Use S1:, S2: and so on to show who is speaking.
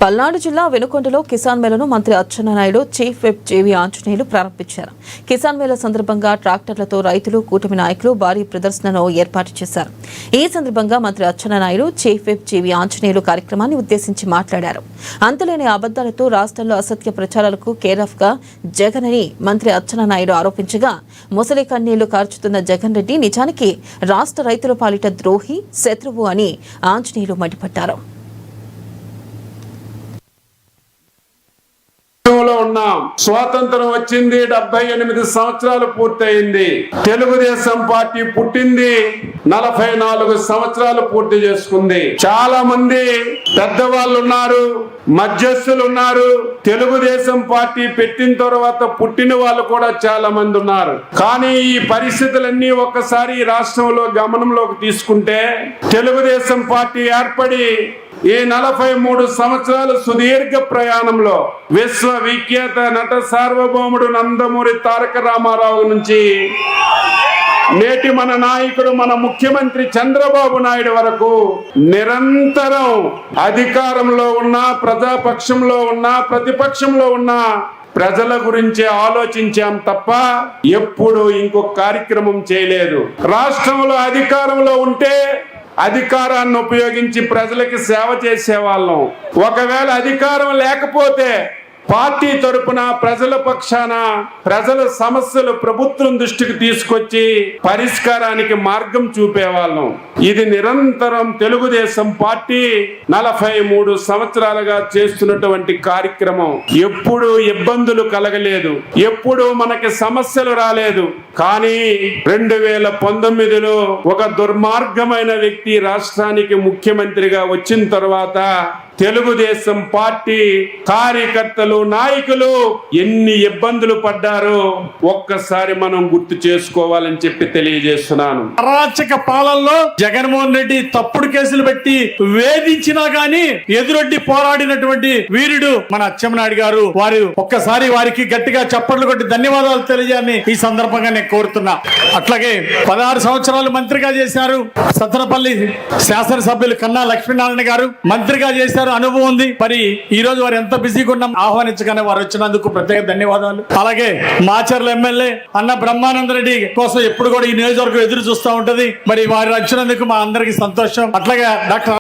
S1: పల్నాడు జిల్లా వెనుకొండలో కిసాన్ మేళను మంత్రి Atchannaidu, chief whip JV Anjaneyulu ప్రారంభించారు. కిసాన్ మేళ సందర్భంగా ట్రాక్టర్లతో రైతులు, కూటమి నాయకులు భారీ ప్రదర్శనను ఏర్పాటు చేశారు. ఈ సందర్భంగా మంత్రి Atchannaidu, chief whip JV Anjaneyulu కార్యక్రమాన్ని ఉద్దేశించి మాట్లాడారు. అంతులేని అబద్దాలతో రాష్ట్రంలో అసత్య ప్రచారాలకు కేరాఫ్ గా జగన్ అని మంత్రి అచ్చెన్నాయుడు ఆరోపించగా, ముసలి కన్నీళ్లు కార్చుతున్న జగన్ రెడ్డి నిజానికి రాష్ట్ర రైతుల పాలిట ద్రోహి, శత్రువు అని ఆంజనేయులు మండిపడ్డారు.
S2: స్వాతంత్రం వచ్చింది, 78 సంవత్సరాలు పూర్తయింది. తెలుగుదేశం పార్టీ పుట్టింది 44 సంవత్సరాలు పూర్తి చేసుకుంది. చాలా మంది పెద్దవాళ్ళు ఉన్నారు, మధ్యస్థులు ఉన్నారు. తెలుగుదేశం పార్టీ పెట్టిన తర్వాత పుట్టిన వాళ్ళు కూడా చాలా మంది ఉన్నారు. కానీ ఈ పరిస్థితులన్నీ ఒక్కసారి రాష్ట్రంలో గమనంలోకి తీసుకుంటే, తెలుగుదేశం పార్టీ ఏర్పడి ఈ 43 సంవత్సరాల సుదీర్ఘ ప్రయాణంలో విశ్వవిఖ్యాత నట సార్వభౌముడు నందమూరి తారక రామారావు నుంచి నేటి మన నాయకుడు, మన ముఖ్యమంత్రి చంద్రబాబు నాయుడు వరకు నిరంతరం అధికారంలో ఉన్నా, ప్రజాపక్షంలో ఉన్నా, ప్రతిపక్షంలో ఉన్నా ప్రజల గురించి ఆలోచించాం తప్ప ఎప్పుడు ఇంకొక కార్యక్రమం చేయలేదు. రాష్ట్రంలో అధికారంలో ఉంటే అధికారాన్ని ఉపయోగించి ప్రజలకి సేవ చేసేవాళ్ళం. ఒకవేళ అధికారం లేకపోతే పార్టీ తరపున ప్రజల పక్షాన ప్రజల సమస్యలు ప్రభుత్వం దృష్టికి తీసుకొచ్చి పరిష్కారానికి మార్గం చూపేవాళ్ళం. ఇది నిరంతరం తెలుగుదేశం పార్టీ 43 సంవత్సరాలుగా చేస్తున్నటువంటి కార్యక్రమం. ఎప్పుడు ఇబ్బందులు కలగలేదు, ఎప్పుడు మనకి సమస్యలు రాలేదు. కానీ 2019లో ఒక దుర్మార్గమైన వ్యక్తి రాష్ట్రానికి ముఖ్యమంత్రిగా వచ్చిన తర్వాత తెలుగుదేశం పార్టీ కార్యకర్తలు, నాయకులు ఎన్ని ఇబ్బందులు పడ్డారో ఒక్కసారి మనం గుర్తు చేసుకోవాలని చెప్పి తెలియజేస్తున్నాను.
S3: అరాచక పాలనలో జగన్మోహన్ రెడ్డి తప్పుడు కేసులు పెట్టి వేధించినా గానీ ఎదురొడ్డి పోరాడినటువంటి వీరుడు మన అచ్చెన్నాయుడు గారు. వారు ఒక్కసారి వారికి గట్టిగా చప్పట్లు కొట్టి ధన్యవాదాలు తెలియజేయాలని ఈ సందర్భంగా నేను కోరుతున్నా. అట్లాగే 16 సంవత్సరాలు మంత్రిగా చేశారు. సత్తెనపల్లి శాసనసభ్యులు కన్నా లక్ష్మీనారాయణ గారు మంత్రిగా చేశారు, అనుభవం ఉంది. మరి ఈ రోజు వారు ఎంత బిజీగా ఉన్నాం, ఆహ్వానించగానే వారు వచ్చినందుకు ప్రత్యేక ధన్యవాదాలు. అలాగే మాచర్ల ఎమ్మెల్యే అన్న బ్రహ్మానందరెడ్డి కోసం ఎప్పుడు కూడా ఈ నియోజకవర్గం ఎదురు చూస్తూ ఉంటది. మరి వారు వచ్చినందుకు మా అందరికి సంతోషం. అట్లాగే డాక్టర్